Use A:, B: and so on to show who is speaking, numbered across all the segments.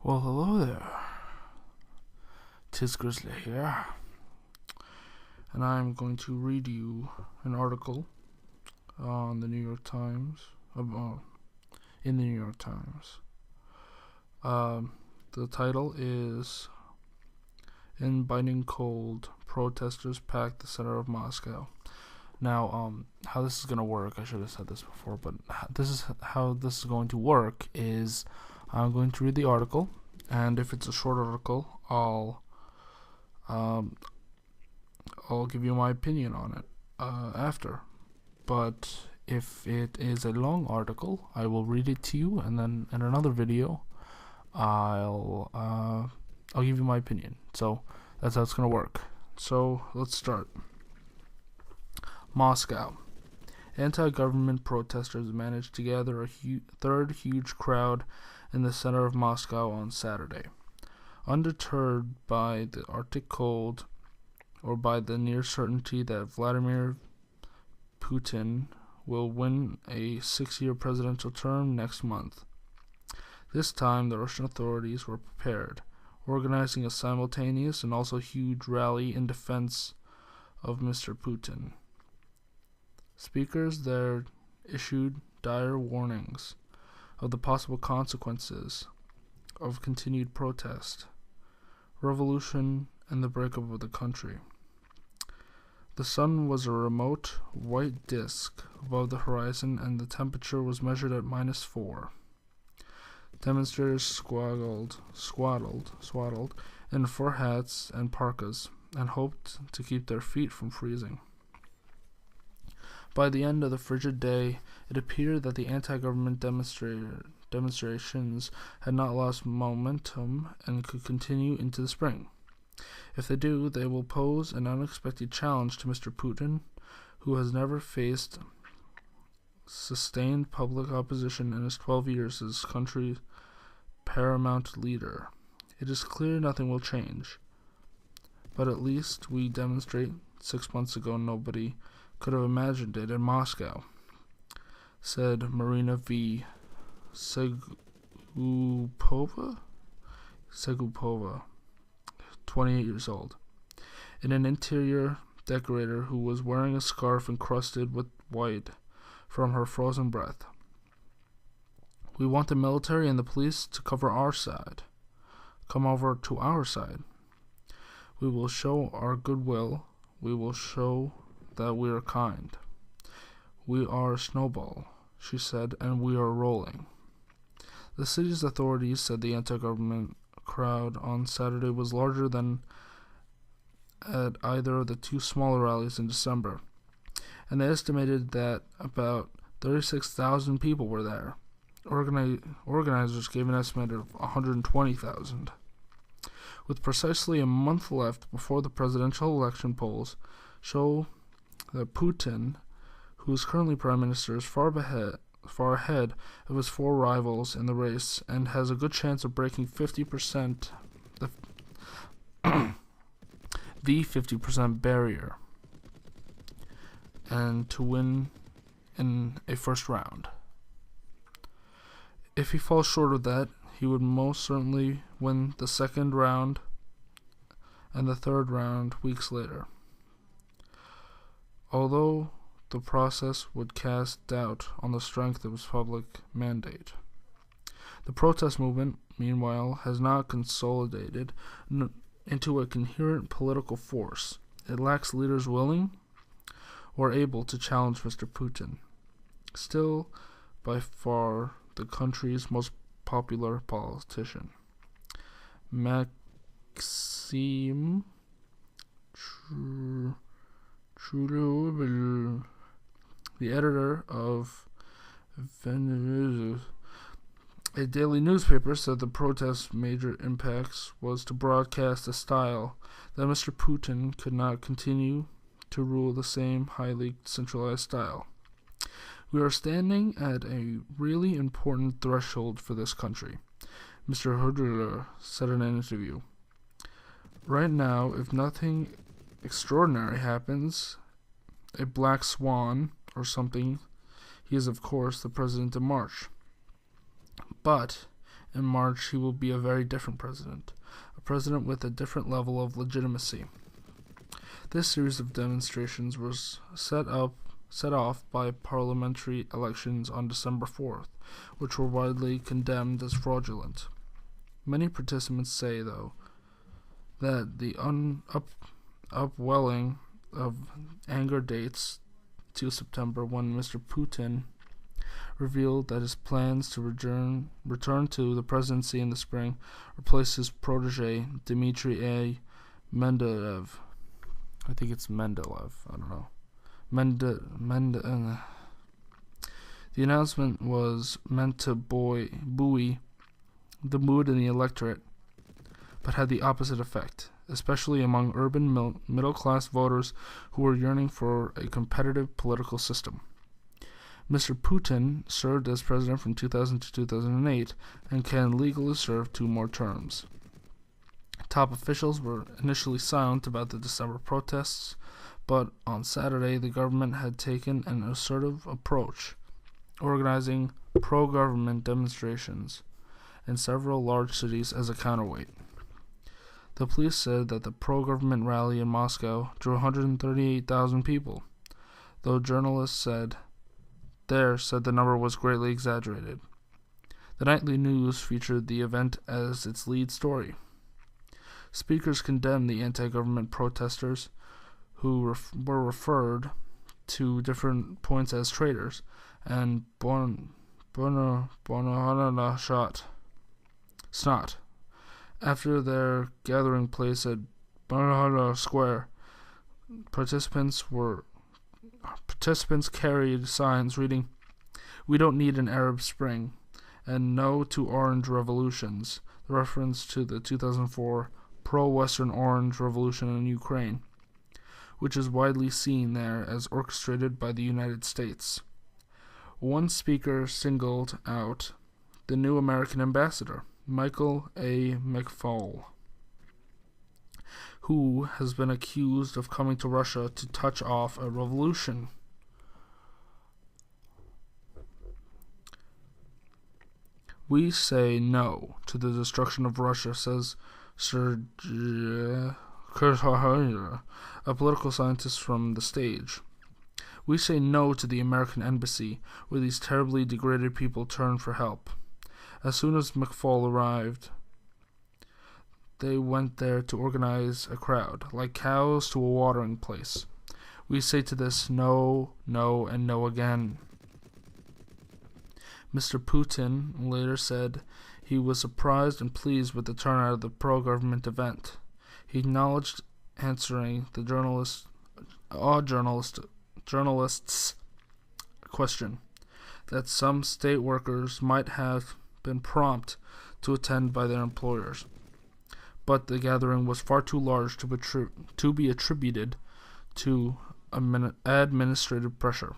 A: Well, hello there. Tis Grizzly here, and I'm going to read you an article on the New York Times, in the New York Times. The title is "In Biting Cold, Protesters Pack the Center of Moscow." Now, how this is going to work, I should have said this before, but how this is going to work is I'm going to read the article, and if it's a short article, I'll give you my opinion on it after. But if it is a long article, I will read it to you, and then in another video, I'll give you my opinion. So that's how it's gonna work. So let's start. Moscow. Anti-government protesters managed to gather a third huge crowd in the center of Moscow on Saturday. Undeterred by the Arctic cold or by the near certainty that Vladimir Putin will win a 6-year presidential term next month. This time, the Russian authorities were prepared, organizing a simultaneous and also huge rally in defense of Mr. Putin. Speakers there issued dire warnings of the possible consequences of continued protest, revolution, and the breakup of the country. The sun was a remote white disk above the horizon, and the temperature was measured at -4. Demonstrators swaddled in fur hats and parkas, and hoped to keep their feet from freezing. By the end of the frigid day, it appeared that the anti-government demonstrations had not lost momentum and could continue into the spring. If they do, they will pose an unexpected challenge to Mr. Putin, who has never faced sustained public opposition in his 12 years as country's paramount leader. It is clear nothing will change, but at least we demonstrate. 6 months ago, nobody could have imagined it in Moscow, said Marina V. Segupova, 28 years old, and an interior decorator who was wearing a scarf encrusted with white from her frozen breath. We want the military and the police to cover our side. Come over to our side. We will show our goodwill. We will show that we are kind. We are a snowball, she said, and we are rolling. The city's authorities said the anti-government crowd on Saturday was larger than at either of the two smaller rallies in December, and they estimated that about 36,000 people were there. Organizers gave an estimate of 120,000. With precisely a month left before the presidential election, polls show that Putin, who is currently prime minister, is far ahead of his four rivals in the race and has a good chance of breaking 50%, the 50% barrier, and to win in a first round. If he falls short of that, he would most certainly win the second round and the third round weeks later. Although the process would cast doubt on the strength of his public mandate. The protest movement, meanwhile, has not consolidated into a coherent political force. It lacks leaders willing or able to challenge Mr. Putin, still by far the country's most popular politician. Maxime Trudeau, the editor of Venezuela, a daily newspaper, said the protest's major impacts was to broadcast a style that Mr. Putin could not continue to rule the same highly centralized style. We are standing at a really important threshold for this country, Mr. Trudeau said in an interview. Right now, if nothing extraordinary happens, a black swan or something, he is of course the president in March. But In March, he will be a very different president, a president with a different level of legitimacy. This series of demonstrations was set off by parliamentary elections on December 4th, which were widely condemned as fraudulent. Many participants say, though, that the upwelling of anger dates to September when Mr. Putin revealed that his plans to return to the presidency in the spring replaced his protege, Dmitry A. Medvedev. I think it's Mendeleev. I don't know. The announcement was meant to buoy the mood in the electorate, but had the opposite effect, especially among urban middle-class voters who were yearning for a competitive political system. Mr. Putin served as president from 2000 to 2008 and can legally serve 2 more terms. Top officials were initially silent about the December protests, but on Saturday the government had taken an assertive approach, organizing pro-government demonstrations in several large cities as a counterweight. The police said that the pro-government rally in Moscow drew 138,000 people, though journalists said the number was greatly exaggerated. The nightly news featured the event as its lead story. Speakers condemned the anti-government protesters, who were referred to different points as traitors, and snot. After their gathering place at Banana Square, participants carried signs reading, "We don't need an Arab Spring," and "No to Orange Revolutions," the reference to the 2004 pro-Western Orange Revolution in Ukraine, which is widely seen there as orchestrated by the United States. One speaker singled out the new American ambassador, Michael A. McFaul, who has been accused of coming to Russia to touch off a revolution. "We say no to the destruction of Russia," says Sergei Kurtahira, a political scientist from the stage. "We say no to the American embassy, where these terribly degraded people turn for help." As soon as McFaul arrived, they went there to organize a crowd, like cows to a watering place. "We say to this no, no, and no again." Mr. Putin later said he was surprised and pleased with the turnout of the pro-government event. He acknowledged answering the journalist's question that some state workers might have been prompt to attend by their employers, but the gathering was far too large to be attributed to administrative pressure.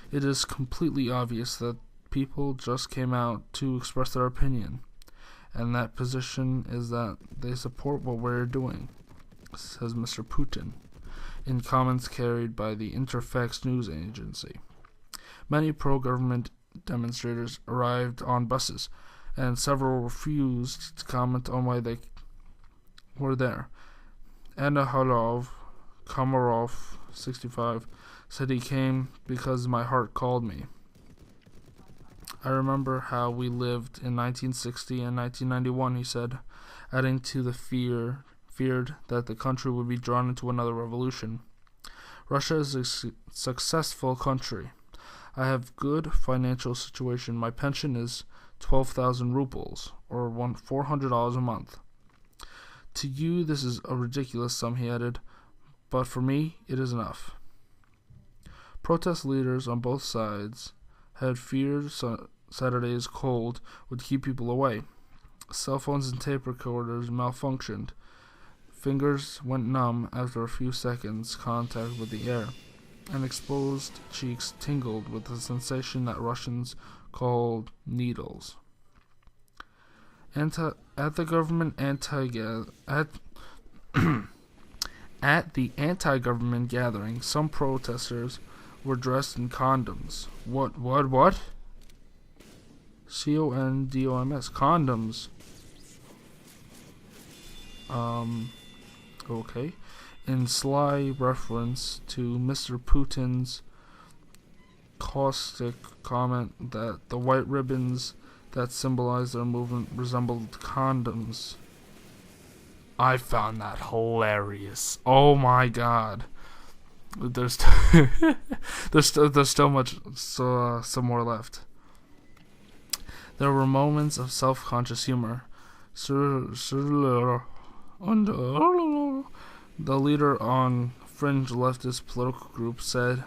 A: It is completely obvious that people just came out to express their opinion, and that position is that they support what we're doing, says Mr. Putin, in comments carried by the Interfax news agency. Many pro-government demonstrators arrived on buses, and several refused to comment on why they were there. Anna Komarov, 65, said he came because my heart called me. "I remember how we lived in 1960 and 1991, he said, adding to the feared that the country would be drawn into another revolution. "Russia is a successful country. I have good financial situation. My pension is 12,000 rubles, or $400 a month. To you this is a ridiculous sum," he added, "but for me it is enough." Protest leaders on both sides had feared Saturday's cold would keep people away. Cell phones and tape recorders malfunctioned. Fingers went numb after a few seconds contact with the air, and exposed cheeks tingled with the sensation that Russians called needles. At the anti-government gathering, some protesters were dressed in condoms. What? condoms. Condoms. Okay. In sly reference to Mr. Putin's caustic comment that the white ribbons that symbolized their movement resembled condoms. I found that hilarious. Oh my god. There's there's still much some more left. There were moments of self-conscious humor. The leader on fringe leftist political group said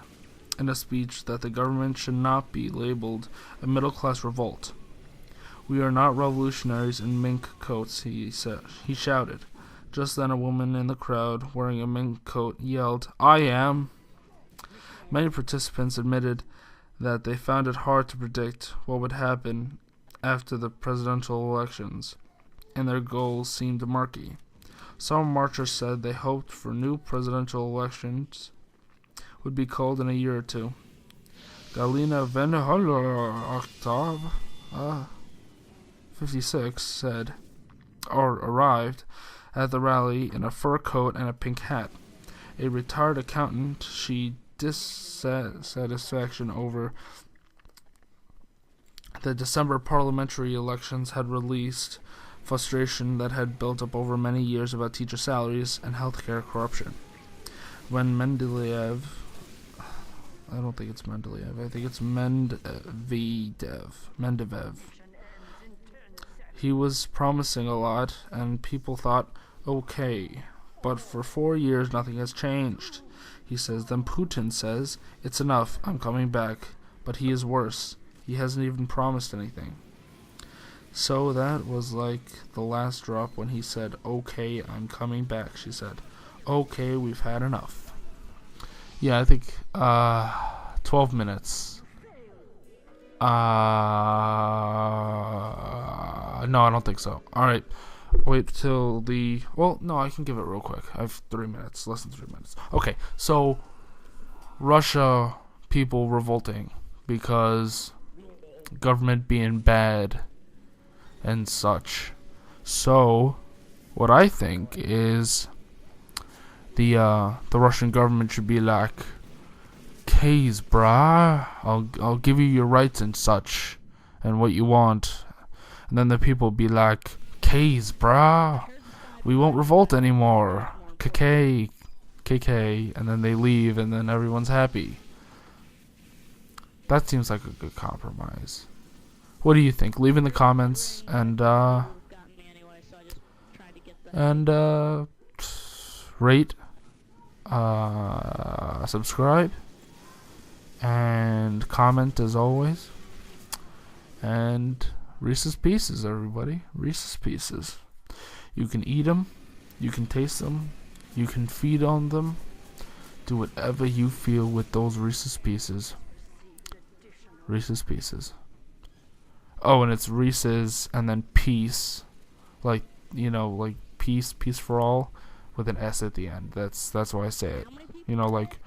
A: in a speech that the government should not be labeled a middle-class revolt. "We are not revolutionaries in mink coats," he said. He shouted. Just then a woman in the crowd wearing a mink coat yelled, "I am!" Many participants admitted that they found it hard to predict what would happen after the presidential elections, and their goals seemed murky. Some marchers said they hoped for new presidential elections would be called in a year or two. Galina Venhola Octave, 56, said, or arrived at the rally in a fur coat and a pink hat. A retired accountant, she dissatisfaction over the December parliamentary elections had released frustration that had built up over many years about teacher salaries and healthcare corruption. When Mendeleev, I don't think it's Mendeleev, I think it's Mendevev. He was promising a lot, and people thought, okay, but for 4 years nothing has changed. He says, then Putin says, it's enough, I'm coming back, but he is worse. He hasn't even promised anything. So that was like the last drop when he said, okay, I'm coming back, she said. Okay, we've had enough. Yeah, I think 12 minutes. No, I don't think so. Alright, wait till the... Well, no, I can give it real quick. I have 3 minutes, less than 3 minutes. Okay, so Russia people revolting because government being bad and such. So what I think is the Russian government should be like, "Kays, brah, I'll give you your rights and such and what you want." And then the people be like, "Kays, brah, we won't revolt anymore. KK," and then they leave and then everyone's happy. That seems like a good compromise. What do you think? Leave in the comments and rate, subscribe, and comment as always. And Reese's Pieces, everybody. Reese's Pieces. You can eat them. You can taste them. You can feed on them. Do whatever you feel with those Reese's Pieces. Reese's Pieces. Oh, and it's Reese's and then peace. Like, like peace for all with an S at the end. That's why I say it. Like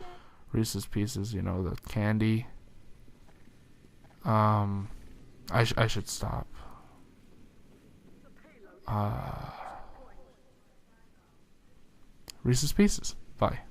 A: Reese's Pieces, the candy. I should stop. Reese's Pieces. Bye.